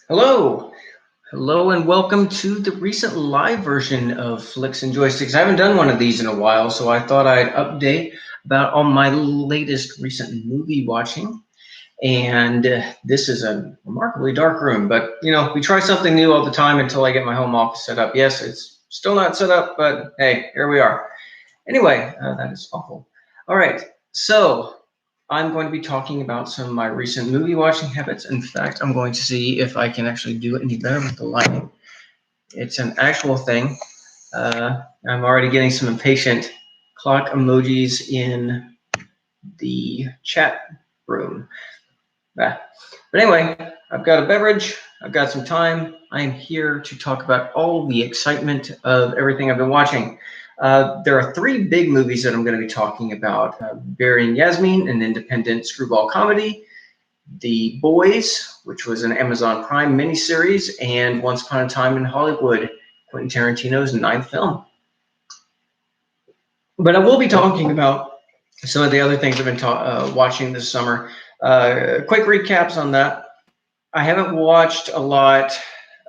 Hello, hello, and welcome to the recent live version of Flix and Joystix. I haven't done one of these in a while, so I thought I'd update about all my latest recent movie watching. And this is a remarkably dark room, but we try something new all the time until I get my home office set up. Yes, it's still not set up, but hey, here we are. Anyway, that is awful. All right, so I'm going to be talking about some of my recent movie watching habits. In fact, I'm going to see if I can actually do it any better with the lighting. It's an actual thing. I'm already getting some impatient clock emojis in the chat room. But anyway, I've got a beverage. I've got some time. I am here to talk about all the excitement of everything I've been watching. There are three big movies that I'm going to be talking about. Burying Yasmeen, an independent screwball comedy. The Boys, which was an Amazon Prime miniseries. And Once Upon a Time in Hollywood, Quentin Tarantino's ninth film. But I will be talking about some of the other things I've been watching this summer. Quick recaps on that. I haven't watched a lot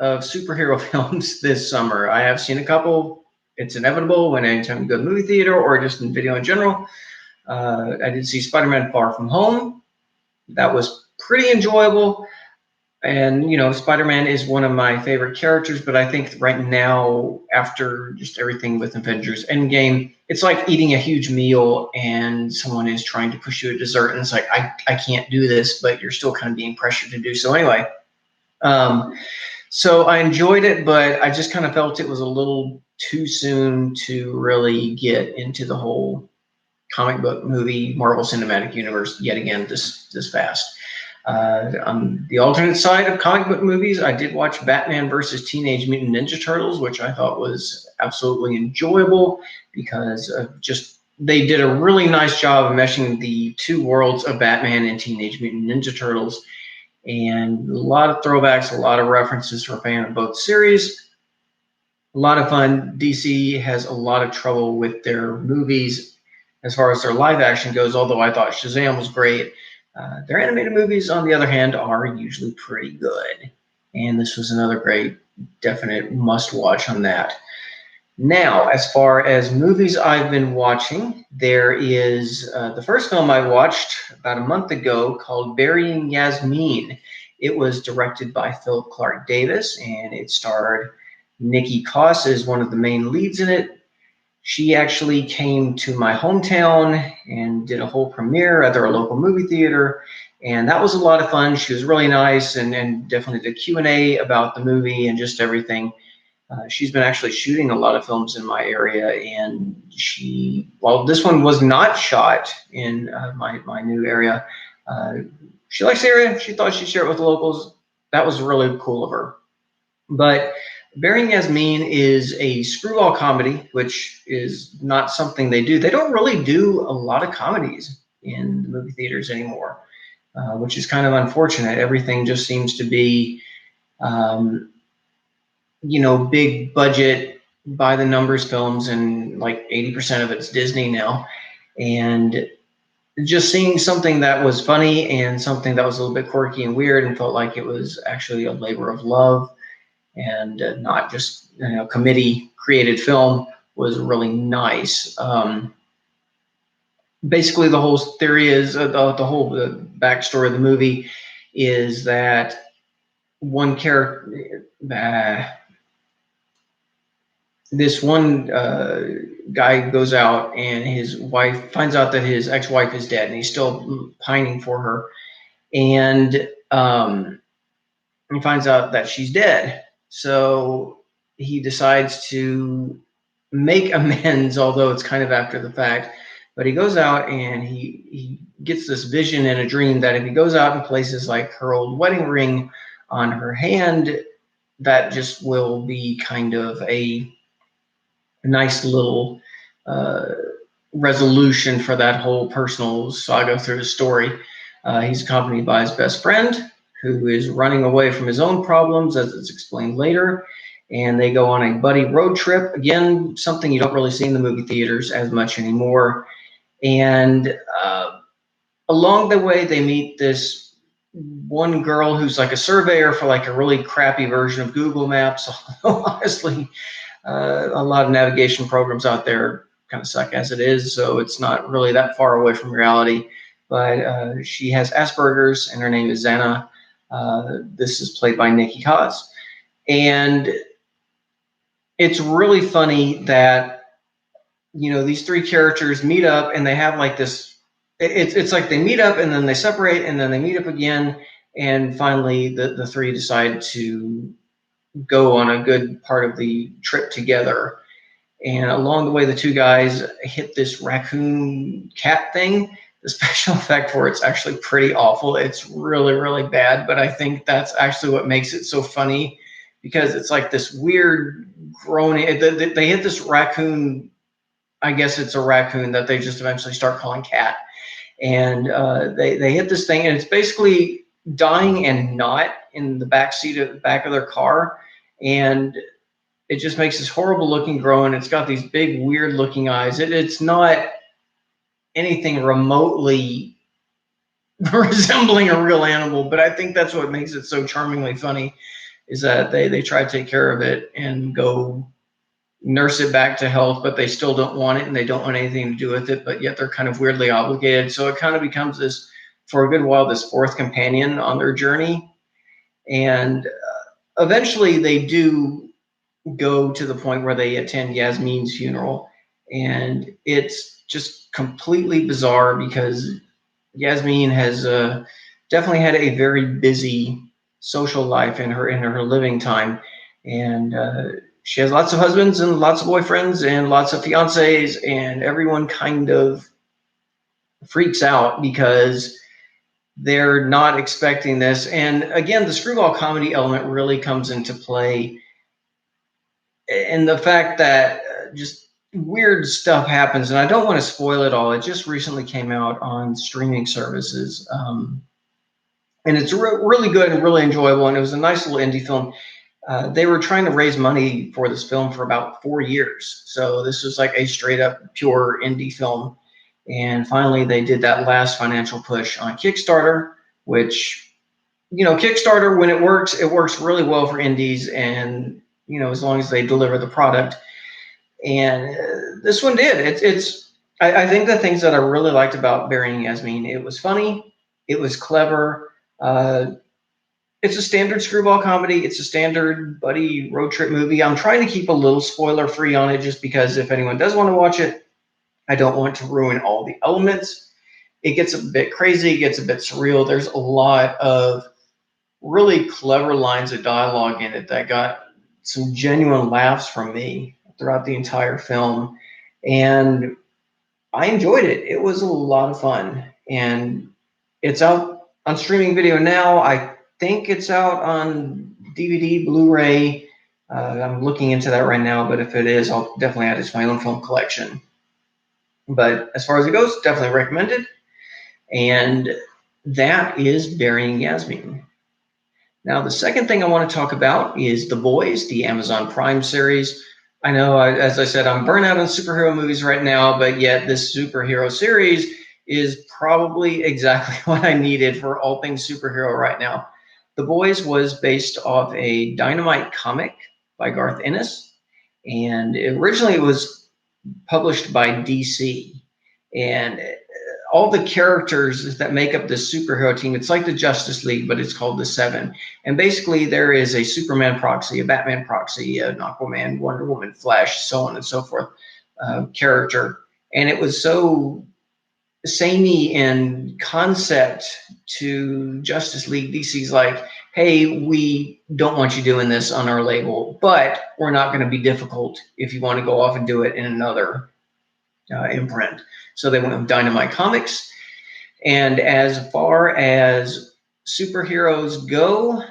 of superhero films this summer. I have seen a couple. It's inevitable when anytime you go to the movie theater or just in video in general. I did see Spider-Man Far From Home. That was pretty enjoyable. And, Spider-Man is one of my favorite characters, but I think right now, after just everything with Avengers Endgame, it's like eating a huge meal and someone is trying to push you a dessert, and it's like, I can't do this, but you're still kind of being pressured to do so anyway. So I enjoyed it, but I just kind of felt it was a little too soon to really get into the whole comic book movie Marvel Cinematic Universe yet again this fast. On the alternate side of comic book movies, I did watch Batman versus Teenage Mutant Ninja Turtles, which I thought was absolutely enjoyable because of just they did a really nice job of meshing the two worlds of Batman and Teenage Mutant Ninja Turtles, and a lot of throwbacks, a lot of references for a fan of both series. A lot of fun. DC has a lot of trouble with their movies as far as their live action goes, although I thought Shazam was great. Their animated movies, on the other hand, are usually pretty good. And this was another great, definite must watch on that. Now, as far as movies I've been watching, there is the first film I watched about a month ago called Burying Yasmeen. It was directed by Philip Clark Davis, and it starred Nikki Koss as one of the main leads in it. She actually came to my hometown and did a whole premiere at their local movie theater, and that was a lot of fun. She was really nice and definitely did Q&A about the movie and just everything. She's been actually shooting a lot of films in my area, and while this one was not shot in my new area, she likes the area. She thought she'd share it with the locals. That was really cool of her. But Burying Yasmeen is a screwball comedy, which is not something they do. They don't really do a lot of comedies in the movie theaters anymore, which is kind of unfortunate. Everything just seems to be, big budget, by the numbers films, and like 80% of it's Disney now. And just seeing something that was funny and something that was a little bit quirky and weird and felt like it was actually a labor of love and not just committee created film was really nice. Basically, the whole theory is the whole backstory of the movie is that one character, this one guy goes out and his wife finds out that his ex-wife is dead, and he's still pining for her, and he finds out that she's dead. So he decides to make amends, although it's kind of after the fact. But he goes out and he gets this vision in a dream that if he goes out and places like her old wedding ring on her hand, that just will be kind of a nice little resolution for that whole personal saga through the story. He's accompanied by his best friend, who is running away from his own problems, as it's explained later. And they go on a buddy road trip. Again, something you don't really see in the movie theaters as much anymore. And along the way, they meet this one girl who's like a surveyor for like a really crappy version of Google Maps. Honestly, a lot of navigation programs out there kind of suck as it is, so it's not really that far away from reality. But she has Asperger's, and her name is Xana. This is played by Nikki Haas, and it's really funny that these three characters meet up and they have like this. It's like they meet up and then they separate and then they meet up again, and finally the three decide to go on a good part of the trip together. And along the way, the two guys hit this raccoon cat thing. The special effect for it's actually pretty awful. It's really, really bad, but I think that's actually what makes it so funny, because it's like this weird groaning. They hit this raccoon. I guess it's a raccoon that they just eventually start calling cat. And they hit this thing, and it's basically dying and not in the back of their car. And it just makes this horrible looking groan. It's got these big weird looking eyes. It's not anything remotely resembling a real animal, but I think that's what makes it so charmingly funny, is that they try to take care of it and go nurse it back to health, but they still don't want it and they don't want anything to do with it, but yet they're kind of weirdly obligated. So it kind of becomes this, for a good while, this fourth companion on their journey. And eventually they do go to the point where they attend Yasmeen's funeral, and it's just completely bizarre because Yasmeen has definitely had a very busy social life in her living time, and she has lots of husbands and lots of boyfriends and lots of fiancés, and everyone kind of freaks out because they're not expecting this. And again, the screwball comedy element really comes into play in the fact that just weird stuff happens, and I don't want to spoil it all. It just recently came out on streaming services, and it's really good and really enjoyable, and it was a nice little indie film. They were trying to raise money for this film for about 4 years, so this was like a straight up pure indie film. And finally they did that last financial push on Kickstarter, which, Kickstarter, when it works really well for indies, and as long as they deliver the product. And this one did. I think the things that I really liked about Burying Yasmeen, it was funny, it was clever. It's a standard screwball comedy. It's a standard buddy road trip movie. I'm trying to keep a little spoiler free on it, just because if anyone does want to watch it, I don't want to ruin all the elements. It gets a bit crazy, it gets a bit surreal. There's a lot of really clever lines of dialogue in it that got some genuine laughs from me throughout the entire film. And I enjoyed it. It was a lot of fun. And it's out on streaming video now. I think it's out on DVD, Blu-ray. I'm looking into that right now, but if it is, I'll definitely add it to my own film collection. But as far as it goes, definitely recommended. And that is Burying Yasmeen. Now, the second thing I want to talk about is The Boys, the Amazon Prime series. I know, as I said, I'm burnt out on superhero movies right now, but yet this superhero series is probably exactly what I needed for all things superhero right now. The Boys was based off a Dynamite comic by Garth Ennis, and originally it was published by DC. And all the characters that make up this superhero team, it's like the Justice League, but it's called the Seven. And basically there is a Superman proxy, a Batman proxy, an Aquaman, Wonder Woman, Flash, so on and so forth character. And it was so samey in concept to Justice League. DC's like, hey, we don't want you doing this on our label, but we're not going to be difficult if you want to go off and do it in another imprint. So they went with Dynamite Comics. And as far as superheroes go,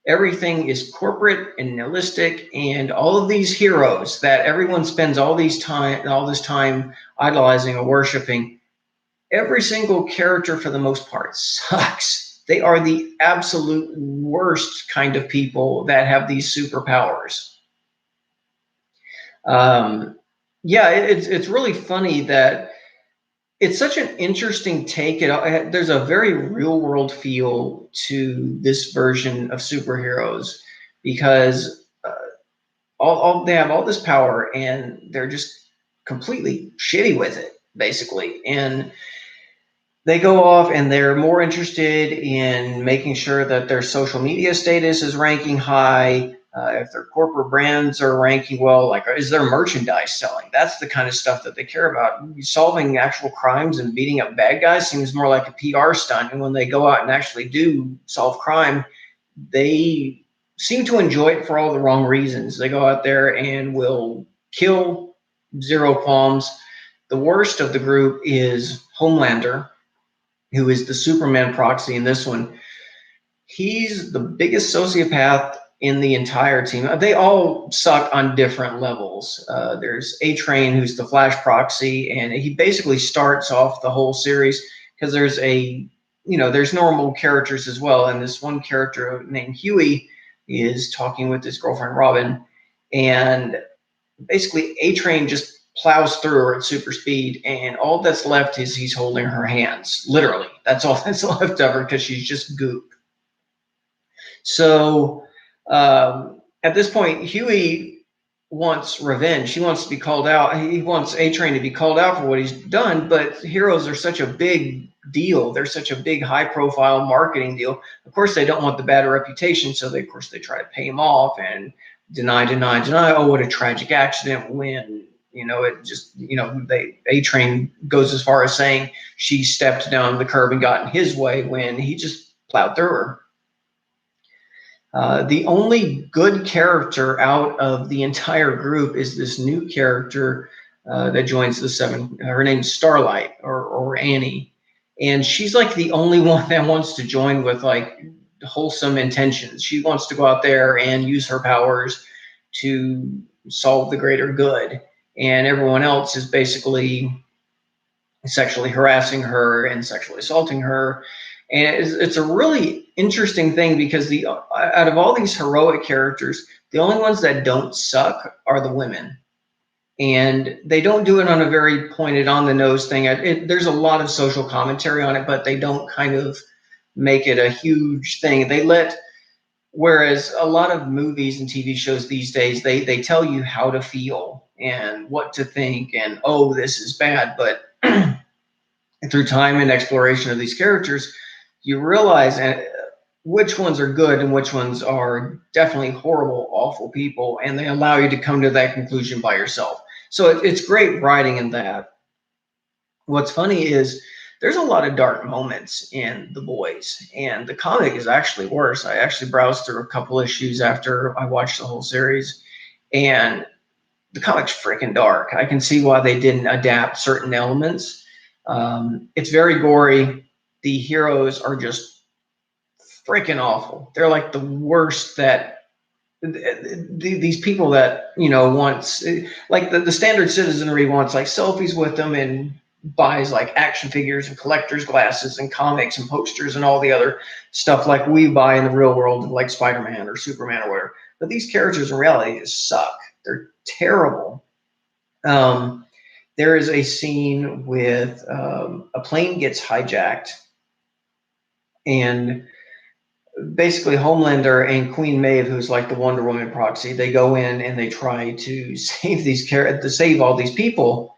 everything is corporate and nihilistic, and all of these heroes that everyone spends all this time idolizing or worshiping, every single character for the most part sucks. They are the absolute worst kind of people that have these superpowers. Yeah, it's really funny that it's such an interesting take. There's a very real world feel to this version of superheroes because they have all this power and they're just completely shitty with it, basically. And they go off and they're more interested in making sure that their social media status is ranking high. If their corporate brands are ranking well, like is their merchandise selling? That's the kind of stuff that they care about. Solving actual crimes and beating up bad guys seems more like a PR stunt. And when they go out and actually do solve crime, they seem to enjoy it for all the wrong reasons. They go out there and will kill, zero qualms. The worst of the group is Homelander, who is the Superman proxy in this one. He's the biggest sociopath in the entire team. They all suck on different levels. There's A-Train, who's the Flash proxy, and he basically starts off the whole series because there's normal characters as well. And this one character named Huey is talking with his girlfriend Robin, and basically A-Train just plows through her at super speed, and all that's left is he's holding her hands. Literally, that's all that's left of her because she's just goop. So at this point, Huey wants revenge. He wants to be called out. He wants A-Train to be called out for what he's done, but heroes are such a big deal. They're such a big high-profile marketing deal. Of course, they don't want the bad reputation, so they try to pay him off and deny. Oh, what a tragic accident when A-Train goes as far as saying she stepped down the curb and got in his way when he just plowed through her. The only good character out of the entire group is this new character that joins the seven. Her name's Starlight or Annie, and she's like the only one that wants to join with like wholesome intentions. She wants to go out there and use her powers to solve the greater good, and everyone else is basically sexually harassing her and sexually assaulting her. And it's a really interesting thing because out of all these heroic characters, the only ones that don't suck are the women. And they don't do it on a very pointed, on the nose thing. There's a lot of social commentary on it, but they don't kind of make it a huge thing. Whereas a lot of movies and TV shows these days, they tell you how to feel and what to think and, oh, this is bad. But through time and exploration of these characters, you realize which ones are good and which ones are definitely horrible, awful people, and they allow you to come to that conclusion by yourself. So it's great writing in that. What's funny is there's a lot of dark moments in The Boys, and the comic is actually worse. I actually browsed through a couple issues after I watched the whole series, and the comic's freaking dark. I can see why they didn't adapt certain elements. It's very gory. The heroes are just freaking awful. They're like the worst that these people that wants, like the standard citizenry wants like selfies with them and buys like action figures and collector's glasses and comics and posters and all the other stuff like we buy in the real world, like Spider-Man or Superman or whatever. But these characters in reality just suck. They're terrible. There is a scene with a plane gets hijacked, and basically Homelander and Queen Maeve, who's like the Wonder Woman proxy, they go in and they try to save all these people.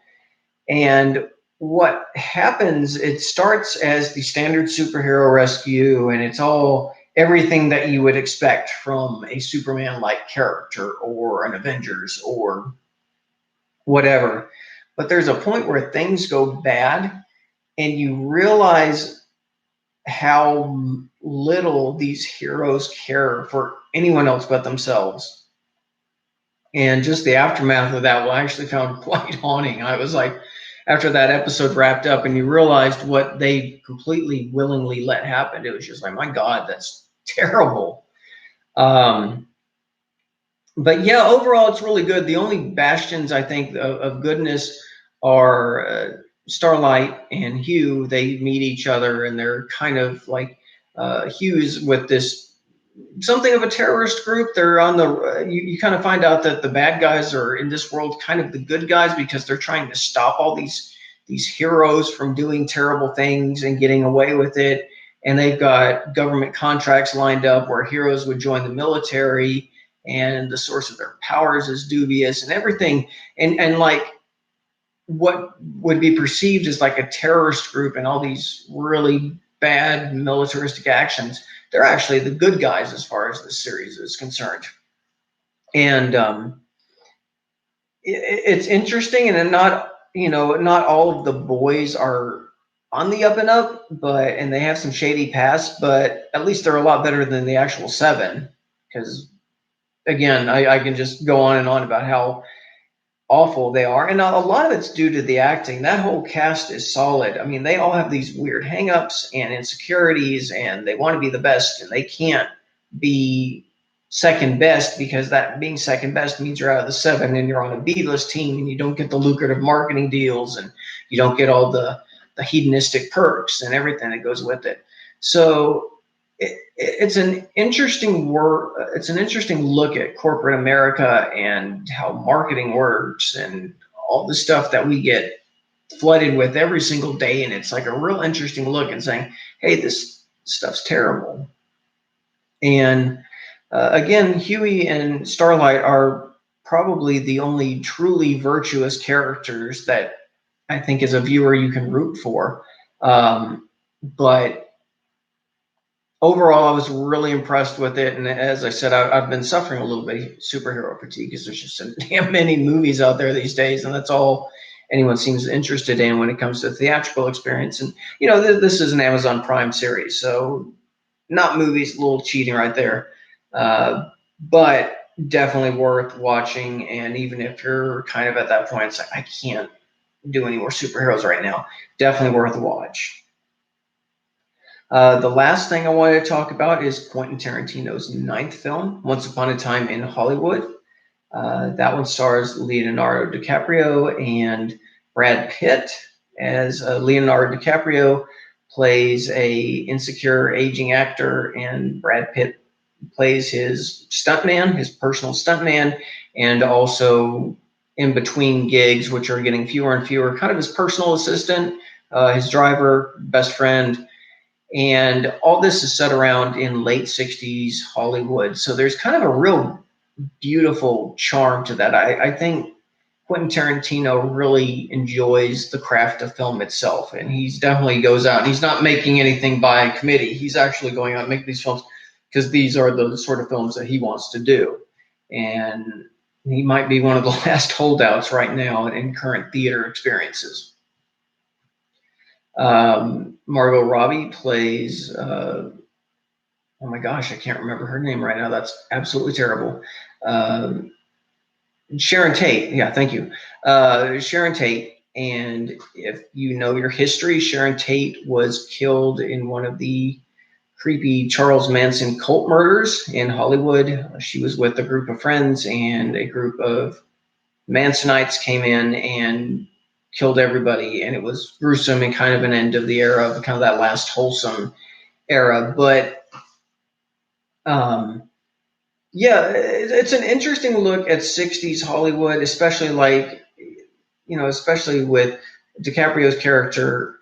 And what happens, it starts as the standard superhero rescue, and it's all everything that you would expect from a Superman-like character or an Avengers or whatever. But there's a point where things go bad and you realize how little these heroes care for anyone else but themselves. And just the aftermath of that, I actually found quite haunting. I was like, after that episode wrapped up and you realized what they completely willingly let happen, it was just like, my God, that's terrible. But yeah, overall, it's really good. The only bastions, I think, of goodness are Starlight and Hugh. They meet each other, and they're kind of like Hugh's with this something of a terrorist group. They're on the you kind of find out that the bad guys are in this world kind of the good guys because they're trying to stop all these these heroes from doing terrible things and getting away with it. And they've got government contracts lined up where heroes would join the military, and the source of their powers is dubious and everything. And like what would be perceived as like a terrorist group and all these really bad militaristic actions, they're actually the good guys as far as this series is concerned. And it's interesting, and not, not all of the boys are on the up and up, and they have some shady past, but at least they're a lot better than the actual seven. Because again, I can just go on and on about how awful they are, and a lot of it's due to the acting. That whole cast is solid. I mean, they all have these weird hangups and insecurities, and they want to be the best, and they can't be second best, because that being second best means you're out of the seven and you're on a B-list team, and you don't get the lucrative marketing deals, and you don't get all the hedonistic perks and everything that goes with it. So it's an interesting it's an interesting look at corporate America and how marketing works and all the stuff that we get flooded with every single day. And it's like a real interesting look and saying, hey, this stuff's terrible. And again, Huey and Starlight are probably the only truly virtuous characters that I think as a viewer you can root for. But overall, I was really impressed with it. And as I said, I've been suffering a little bit of superhero fatigue, because there's just so damn many movies out there these days, and that's all anyone seems interested in when it comes to theatrical experience. And this is an Amazon Prime series, so not movies, a little cheating right there, but definitely worth watching. And even if you're kind of at that point, it's like, I can't do any more superheroes right now, definitely worth a watch. The last thing I wanted to talk about is Quentin Tarantino's 9th film, Once Upon a Time in Hollywood. That one stars Leonardo DiCaprio and Brad Pitt. As Leonardo DiCaprio plays a insecure aging actor, and Brad Pitt plays his stuntman, his personal stuntman, and also in between gigs, which are getting fewer and fewer, kind of his personal assistant, his driver, best friend. And all this is set around in late 60s Hollywood. So there's kind of a real beautiful charm to that. I think Quentin Tarantino really enjoys the craft of film itself. And he's definitely goes out, and he's not making anything by committee. He's actually going out and making these films because these are the sort of films that he wants to do. And he might be one of the last holdouts right now in current theater experiences. Margot Robbie plays, oh my gosh, I can't remember her name right now. That's absolutely terrible. Sharon Tate. Yeah, thank you. Sharon Tate. And if you know your history, Sharon Tate was killed in one of the creepy Charles Manson cult murders in Hollywood. She was with a group of friends, and a group of Mansonites came in and killed everybody, and it was gruesome and kind of an end of the era, of kind of that last wholesome era. But yeah, it's an interesting look at 60s Hollywood, especially especially with DiCaprio's character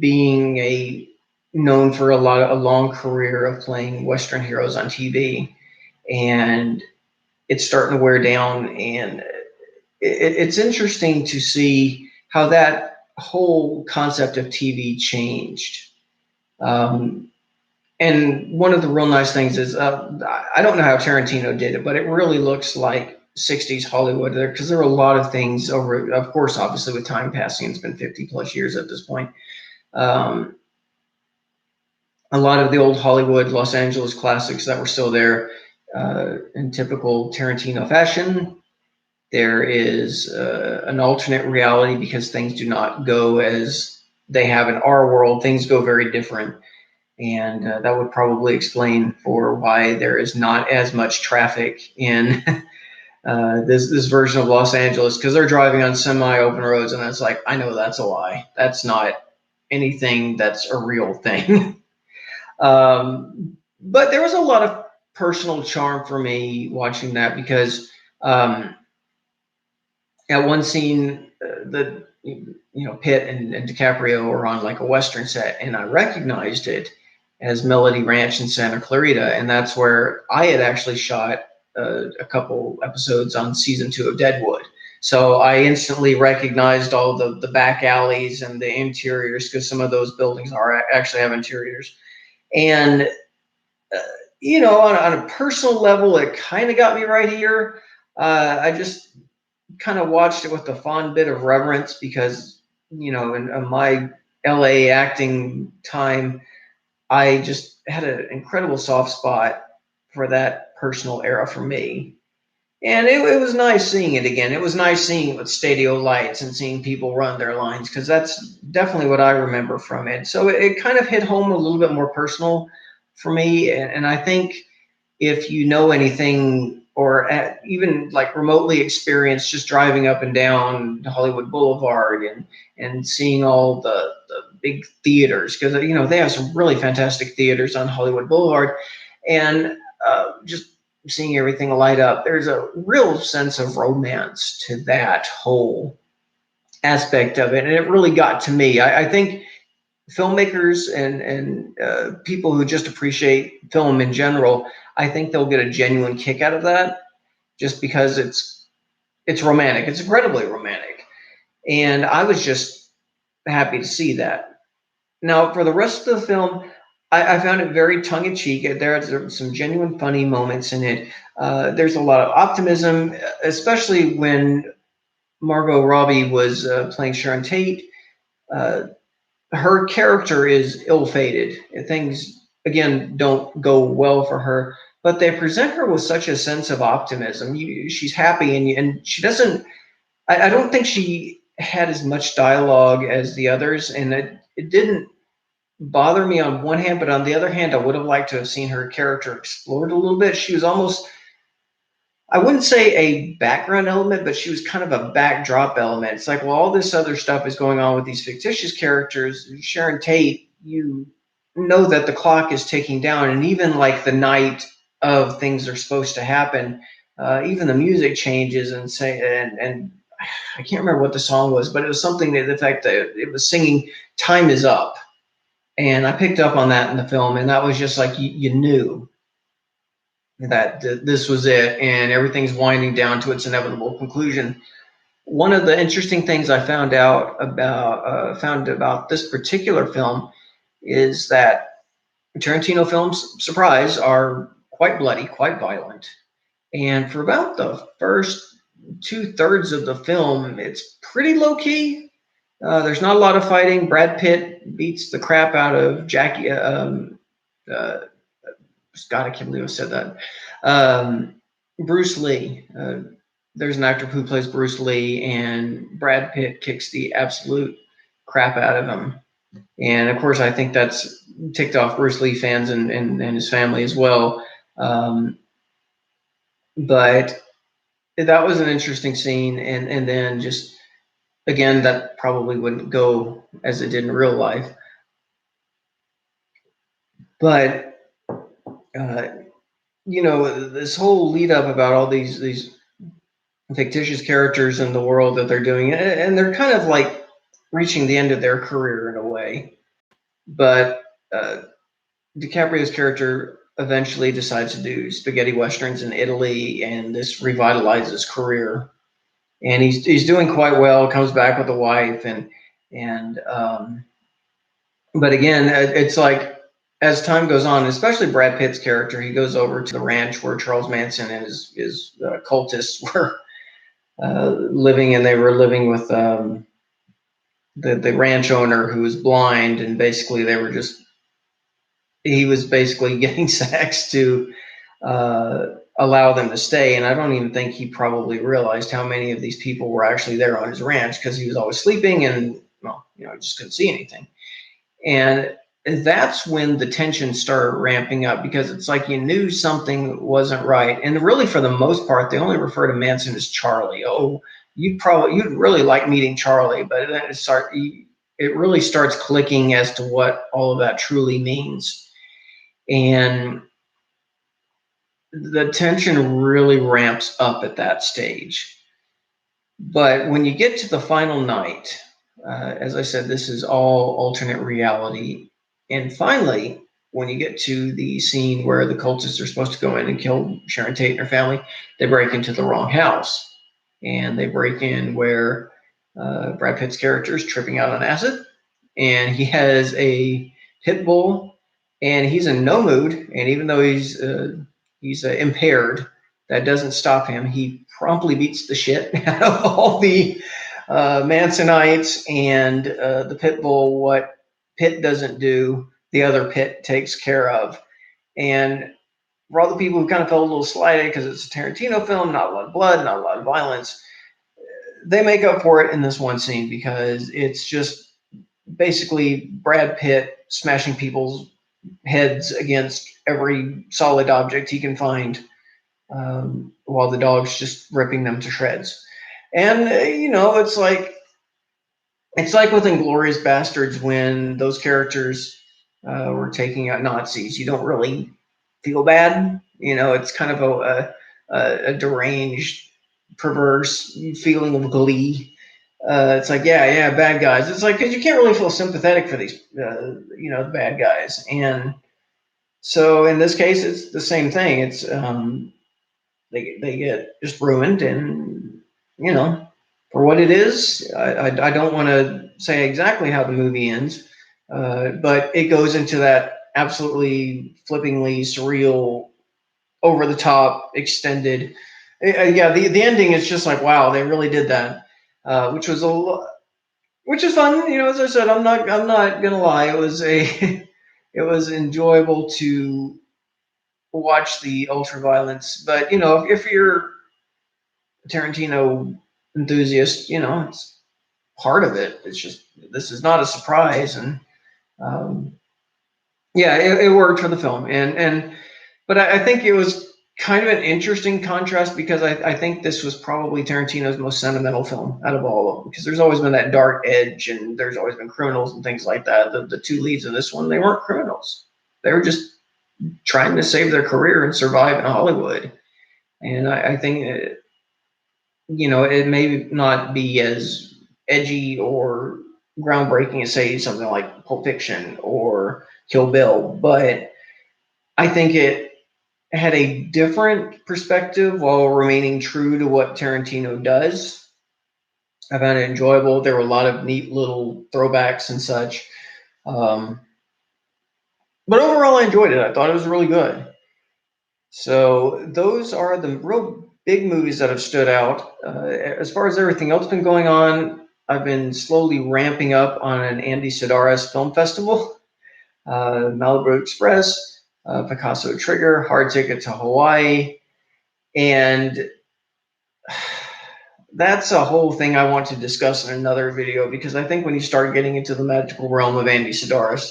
being known for a long career of playing Western heroes on TV, and it's starting to wear down. And it's interesting to see how that whole concept of TV changed. And one of the real nice things is, I don't know how Tarantino did it, but it really looks like 60s Hollywood there, because there are a lot of things over, of course, obviously with time passing, it's been 50 plus years at this point. A lot of the old Hollywood, Los Angeles classics that were still there in typical Tarantino fashion. There is an alternate reality, because things do not go as they have in our world. Things go very different. And that would probably explain for why there is not as much traffic in this version of Los Angeles, because they're driving on semi-open roads, and it's like, I know that's a lie. That's not anything that's a real thing. But there was a lot of personal charm for me watching that, because at one scene, Pitt and DiCaprio are on like a Western set, and I recognized it as Melody Ranch in Santa Clarita, and that's where I had actually shot a couple episodes on season 2 of Deadwood. So I instantly recognized all the back alleys and the interiors, because some of those buildings are actually have interiors. And on a personal level, it kind of got me right here. I just kind of watched it with a fond bit of reverence, because in my LA acting time, I just had an incredible soft spot for that personal era for me. And it was nice seeing it again. It was nice seeing it with stadio lights and seeing people run their lines, because that's definitely what I remember from it. So it kind of hit home a little bit more personal for me. And I think if you know anything, or even like remotely experienced just driving up and down Hollywood Boulevard and seeing all the big theaters, because they have some really fantastic theaters on Hollywood Boulevard, and just seeing everything light up, there's a real sense of romance to that whole aspect of it, and it really got to me. I think filmmakers and people who just appreciate film in general, I think they'll get a genuine kick out of that, just because it's romantic. It's incredibly romantic, and I was just happy to see that. Now, for the rest of the film, I found it very tongue in cheek. There's some genuine funny moments in it. There's a lot of optimism, especially when Margot Robbie was playing Sharon Tate. Uh, Her character is ill-fated. Things again don't go well for her, but they present her with such a sense of optimism. She's happy, and she doesn't. I don't think she had as much dialogue as the others, and it didn't bother me on one hand, but on the other hand, I would have liked to have seen her character explored a little bit. She was almost, I wouldn't say a background element, but she was kind of a backdrop element. It's like, well, all this other stuff is going on with these fictitious characters. Sharon Tate, you know that the clock is ticking down, and even like the night of things are supposed to happen, even the music changes and I can't remember what the song was, but it was something to the effect that it was singing "Time is up," and I picked up on that in the film, and that was just like you knew that this was it, and everything's winding down to its inevitable conclusion. One of the interesting things I found about this particular film is that Tarantino films, surprise, are quite bloody, quite violent, and for about the first 2/3 of the film, it's pretty low key. There's not a lot of fighting. Brad Pitt beats the crap out of Jackie. Uh, God, I can't believe I said that. Bruce Lee. There's an actor who plays Bruce Lee, and Brad Pitt kicks the absolute crap out of him. And of course, I think that's ticked off Bruce Lee fans and his family as well. But that was an interesting scene. And then just, again, that probably wouldn't go as it did in real life. But, this whole lead up about all these fictitious characters in the world that they're doing, and they're kind of like reaching the end of their career in a way. But DiCaprio's character eventually decides to do spaghetti westerns in Italy, and this revitalizes his career. And he's doing quite well. Comes back with a wife, and but again, it's like as time goes on, especially Brad Pitt's character, he goes over to the ranch where Charles Manson and his cultists were living, and they were living with the ranch owner who was blind, and basically he was basically getting sex to allow them to stay. And I don't even think he probably realized how many of these people were actually there on his ranch, because he was always sleeping, and he just couldn't see anything. And that's when the tension started ramping up, because it's like you knew something wasn't right. And really, for the most part, they only refer to Manson as Charlie. Oh, you'd really like meeting Charlie, but then it really starts clicking as to what all of that truly means. And the tension really ramps up at that stage. But when you get to the final night, As I said, this is all alternate reality. And finally, when you get to the scene where the cultists are supposed to go in and kill Sharon Tate and her family, they break into the wrong house. And they break in where Brad Pitt's character is tripping out on acid, and he has a pit bull, and he's in no mood. And even though he's impaired, that doesn't stop him. He promptly beats the shit out of all the Mansonites and the pit bull. What Pitt doesn't do, the other Pitt takes care of. And for all the people who kind of felt a little slighted because it's a Tarantino film, not a lot of blood, not a lot of violence, they make up for it in this one scene because it's just basically Brad Pitt smashing people's heads against every solid object he can find, while the dog's just ripping them to shreds. And it's like with Inglourious Bastards when those characters were taking out Nazis. You don't really feel bad. It's kind of a deranged, perverse feeling of glee. It's like, yeah, bad guys. It's like, because you can't really feel sympathetic for these, the bad guys. And so in this case, it's the same thing. It's they get just ruined, and for what it is, I don't want to say exactly how the movie ends, but it goes into that absolutely flippingly surreal, over the top, extended. Yeah, the ending is just like, wow, they really did that, which was which is fun. As I said, I'm not gonna lie, it was it was enjoyable to watch the ultra violence, but if you're a Tarantino enthusiast, it's part of it. It's just, this is not a surprise, and um, yeah, it worked for the film, but I think it was kind of an interesting contrast because I think this was probably Tarantino's most sentimental film out of all of them, because there's always been that dark edge, and there's always been criminals and things like that. The two leads of this one, they weren't criminals. They were just trying to save their career and survive in Hollywood. And I think, it may not be as edgy or groundbreaking as, say, something like Pulp Fiction or Kill Bill, but I think it had a different perspective while remaining true to what Tarantino does. I found it enjoyable. There were a lot of neat little throwbacks and such. Um, but overall, I enjoyed it. I thought it was really good. So those are the real big movies that have stood out. As far as everything else been going on, I've been slowly ramping up on an Andy Sidaris film festival, Malibu Express, Picasso Trigger, Hard Ticket to Hawaii, and that's a whole thing I want to discuss in another video, because I think when you start getting into the magical realm of Andy Sidaris,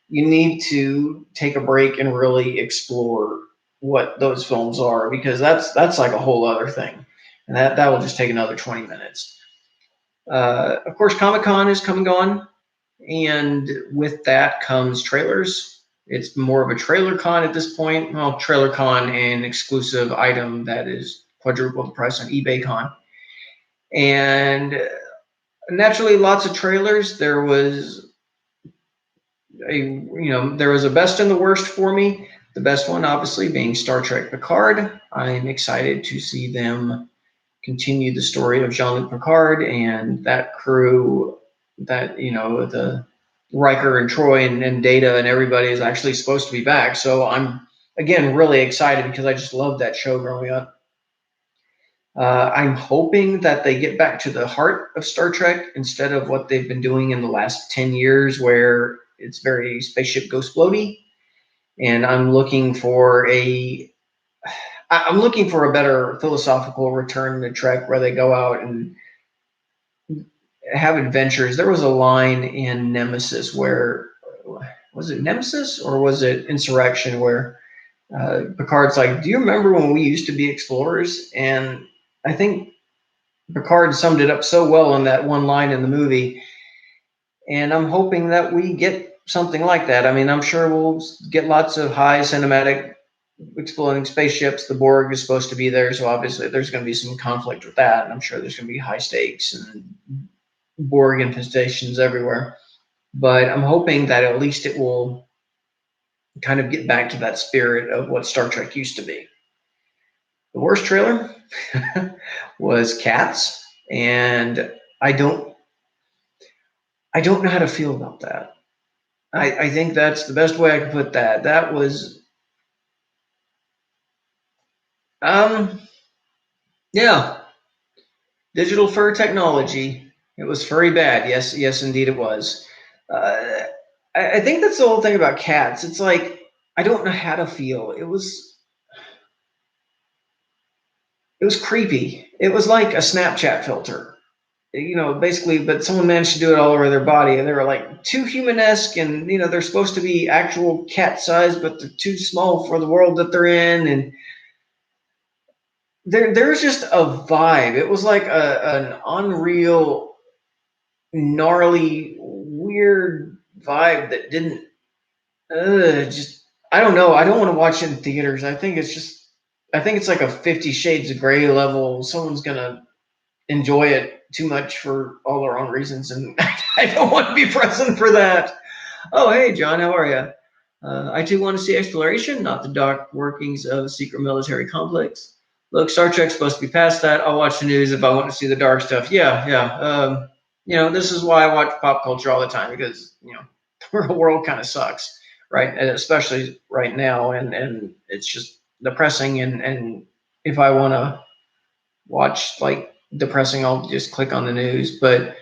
you need to take a break and really explore what those films are, because that's like a whole other thing, and that will just take another 20 minutes. Of course, Comic-Con is come and gone, and with that comes trailers. It's more of a trailer con at this point. Well, trailer con, an exclusive item that is quadruple the price on eBay con. And naturally, lots of trailers. There was a best and the worst for me. The best one, obviously, being Star Trek Picard. I'm excited to see them continue the story of Jean-Luc Picard and that crew, that, the Riker and Troy and Data and everybody is actually supposed to be back. So I'm, again, really excited because I just loved that show growing up. I'm hoping that they get back to the heart of Star Trek instead of what they've been doing in the last 10 years, where it's very spaceship ghost floaty. And I'm looking for a better philosophical return to Trek, where they go out and have adventures. There was a line in Nemesis where, was it Nemesis or was it Insurrection, where Picard's like, "Do you remember when we used to be explorers?" And I think Picard summed it up so well in that one line in the movie, and I'm hoping that we get something like that. I mean, I'm sure we'll get lots of high cinematic exploding spaceships. The Borg is supposed to be there, so obviously there's going to be some conflict with that, and I'm sure there's going to be high stakes and Borg infestations everywhere. But I'm hoping that at least it will kind of get back to that spirit of what Star Trek used to be. The worst trailer was Cats, and I don't I don't know how to feel about that. I think that's the best way I can put that. That was um yeah, digital fur technology. It was furry bad. Yes, yes, indeed it was. Uh, I think that's the whole thing about Cats. It's like I don't know how to feel. It was creepy. It was like a Snapchat filter, basically, but someone managed to do it all over their body, and they were like too humanesque, and they're supposed to be actual cat size, but they're too small for the world that they're in, and there's just a vibe. It was like an unreal, gnarly, weird vibe that didn't, just, I don't know. I don't want to watch it in theaters. I think it's like a 50 Shades of Grey level. Someone's gonna enjoy it too much for all the wrong reasons, and I don't want to be present for that. Oh, hey, John, how are you? I too want to see exploration, not the dark workings of a secret military complex. Look, Star Trek's supposed to be past that. I'll watch the news if I want to see the dark stuff. Yeah, yeah. This is why I watch pop culture all the time, because the real world kind of sucks, right? And especially right now, and it's just depressing. And if I want to watch like depressing, I'll just click on the news. But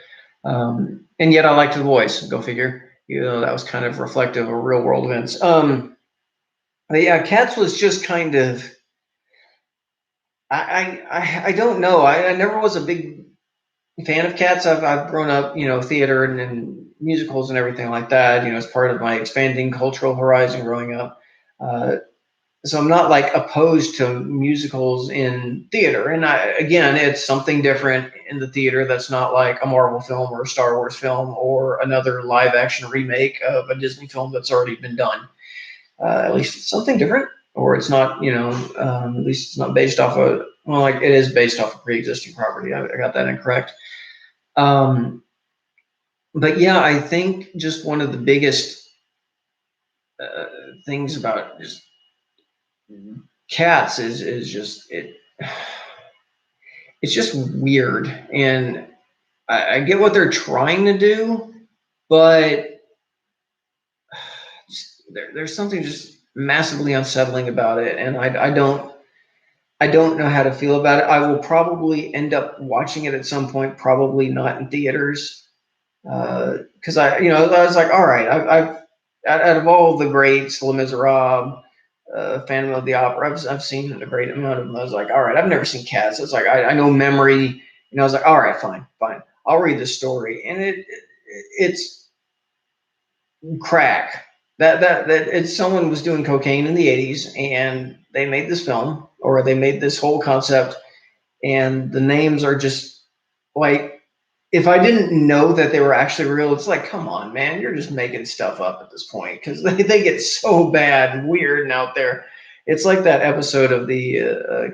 and yet I liked The Voice. Go figure. That was kind of reflective of real world events. But yeah, Cats was just kind of. I don't know. I never was a big fan of Cats. I've grown up, theater and musicals and everything like that. As part of my expanding cultural horizon growing up. Uh, so I'm not like opposed to musicals in theater. And again, it's something different in the theater that's not like a Marvel film or a Star Wars film or another live action remake of a Disney film that's already been done. At least it's something different, or it's not, at least it's not based off of, well, like it is based off of pre-existing property. I got that incorrect. Um, but yeah, I think just one of the biggest uh, things about just Cats is just it's just weird, and I get what they're trying to do, but there's something just massively unsettling about it, and I don't know how to feel about it. I will probably end up watching it at some point, probably not in theaters, because I was like, all right, I've out of all the greats, Les Miserables, Phantom of the Opera, I've seen a great amount of them. I was like, all right, I've never seen Cats. It's like I know Memory. I was like, all right, fine, fine. I'll read the story, and it's crack. That it's someone was doing cocaine in the 80s, and they made this film, or they made this whole concept, and the names are just like, if I didn't know that they were actually real, it's like, come on, man, you're just making stuff up at this point, because they get so bad and weird and out there. It's like that episode of the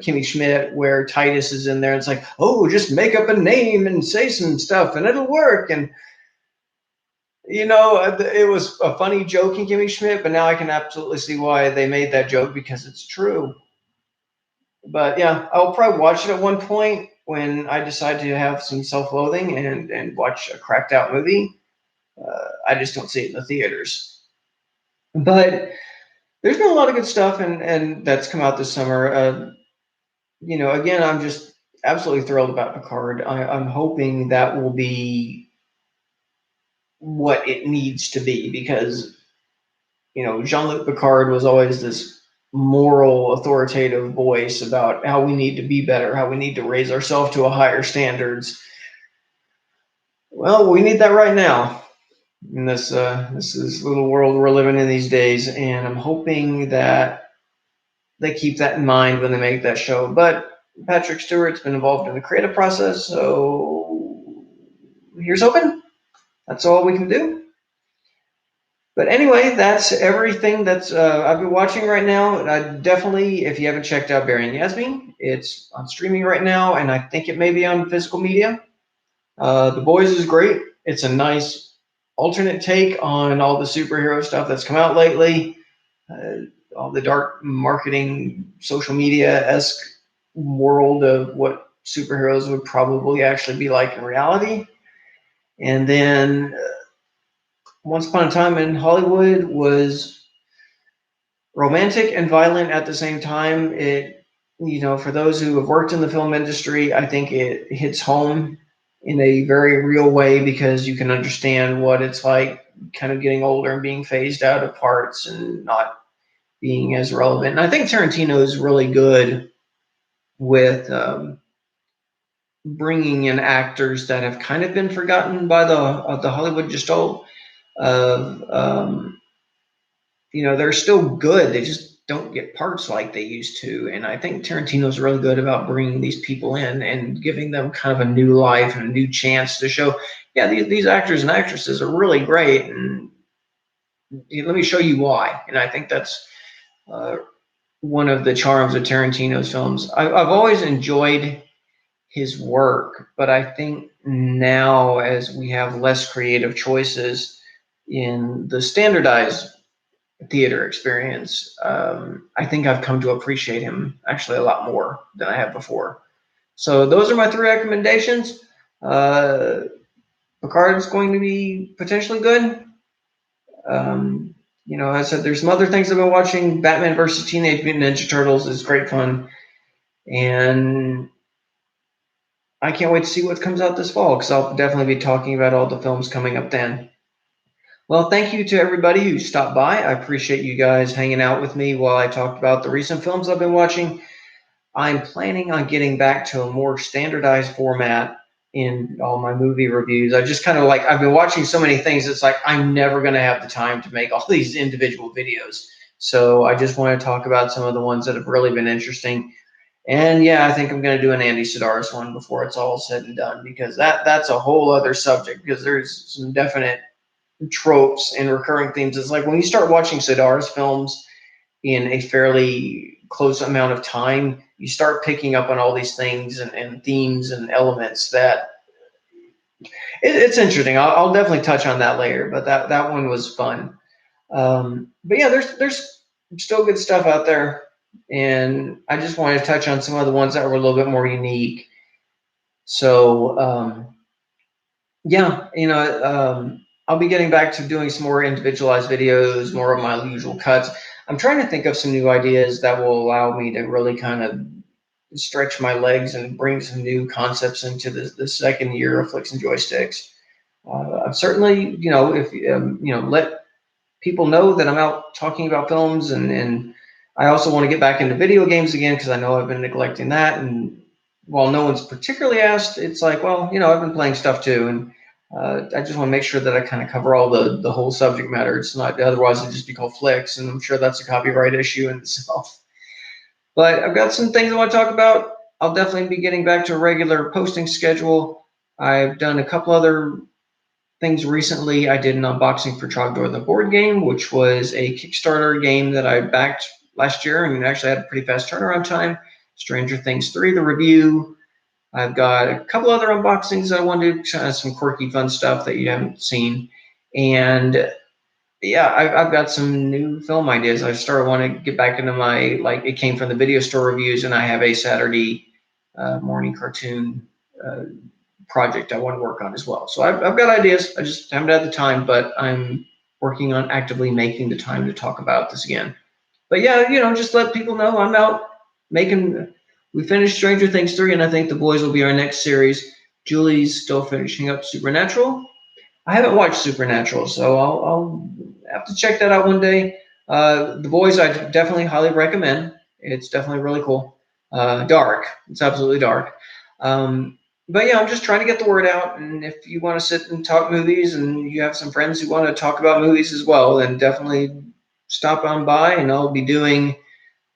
Kimmy Schmidt where Titus is in there. It's like, oh, just make up a name and say some stuff and it'll work. And it was a funny joke in Kimmy Schmidt, but now I can absolutely see why they made that joke, because it's true. But yeah, I'll probably watch it at one point when I decide to have some self-loathing and watch a cracked out movie. I just don't see it in the theaters. But there's been a lot of good stuff and that's come out this summer. Again, I'm just absolutely thrilled about Picard. I'm hoping that will be what it needs to be, because Jean-Luc Picard was always this moral, authoritative voice about how we need to be better, how we need to raise ourselves to a higher standards. Well, we need that right now in this little world we're living in these days, and I'm hoping that they keep that in mind when they make that show. But Patrick Stewart's been involved in the creative process, so here's hoping. That's all we can do. But anyway, that's everything that's I've been watching right now. Definitely, if you haven't checked out Burying Yasmeen, it's on streaming right now, and I think it may be on physical media. The Boys is great. It's a nice alternate take on all the superhero stuff that's come out lately. All the dark marketing, social media-esque world of what superheroes would probably actually be like in reality. And then Once Upon a Time in Hollywood was romantic and violent at the same time. For those who have worked in the film industry, I think it hits home in a very real way because you can understand what it's like kind of getting older and being phased out of parts and not being as relevant. And I think Tarantino is really good with bringing in actors that have kind of been forgotten by the Hollywood gestalt of they're still good. They just don't get parts like they used to. And I think Tarantino's really good about bringing these people in and giving them kind of a new life and a new chance to show, yeah, these actors and actresses are really great. And let me show you why. And I think that's one of the charms of Tarantino's films. I've always enjoyed his work, but I think now as we have less creative choices in the standardized theater experience, I think I've come to appreciate him actually a lot more than I have before. So those are my three recommendations. Picard's going to be potentially good. I said there's some other things I've been watching. Batman versus Teenage Mutant Ninja Turtles is great fun, and I can't wait to see what comes out this fall because I'll definitely be talking about all the films coming up then. Well, thank you to everybody who stopped by. I appreciate you guys hanging out with me while I talked about the recent films I've been watching. I'm planning on getting back to a more standardized format in all my movie reviews. I just kind of I've been watching so many things, it's like I'm never going to have the time to make all these individual videos. So I just want to talk about some of the ones that have really been interesting. And yeah, I think I'm going to do an Andy Sidaris one before it's all said and done because that's a whole other subject because there's some definite tropes and recurring themes. It's like when you start watching Sidaris films in a fairly close amount of time, you start picking up on all these things and themes and elements that it's interesting. I'll definitely touch on that later, but that one was fun. But yeah, there's still good stuff out there, and I just wanted to touch on some of the ones that were a little bit more unique. So yeah, I'll be getting back to doing some more individualized videos, more of my usual cuts. I'm trying to think of some new ideas that will allow me to really kind of stretch my legs and bring some new concepts into the second year of Flix and Joysticks. I've certainly, if let people know that I'm out talking about films, and I also want to get back into video games again because I know I've been neglecting that. And while no one's particularly asked, it's like, well, I've been playing stuff too, and I just want to make sure that I kind of cover all the whole subject matter. It's not otherwise it'd just be called Flix, and I'm sure that's a copyright issue in itself. But I've got some things I want to talk about. I'll definitely be getting back to a regular posting schedule. I've done a couple other things recently. I did an unboxing for Trogdor the board game, which was a Kickstarter game that I backed last year and actually had a pretty fast turnaround time. Stranger Things 3, the review. I've got a couple other unboxings I want to do, some quirky fun stuff that you haven't seen. And yeah, I've got some new film ideas. I started wanting to get back into my, it came from the video store reviews, and I have a Saturday morning cartoon project I want to work on as well. So I've got ideas. I just haven't had the time, but I'm working on actively making the time to talk about this again. But yeah, just let people know I'm out making. We finished Stranger Things 3, and I think The Boys will be our next series. Julie's still finishing up Supernatural. I haven't watched Supernatural, so I'll have to check that out one day. The Boys, I definitely highly recommend. It's definitely really cool. Dark. It's absolutely dark. But yeah, I'm just trying to get the word out. And if you want to sit and talk movies and you have some friends who want to talk about movies as well, then definitely stop on by, and I'll be doing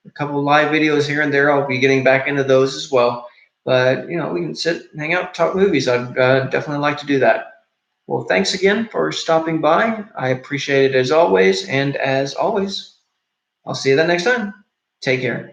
a couple of live videos here and there. I'll be getting back into those as well. But, we can sit, hang out, talk movies. I'd definitely like to do that. Well, thanks again for stopping by. I appreciate it as always. And as always, I'll see you then next time. Take care.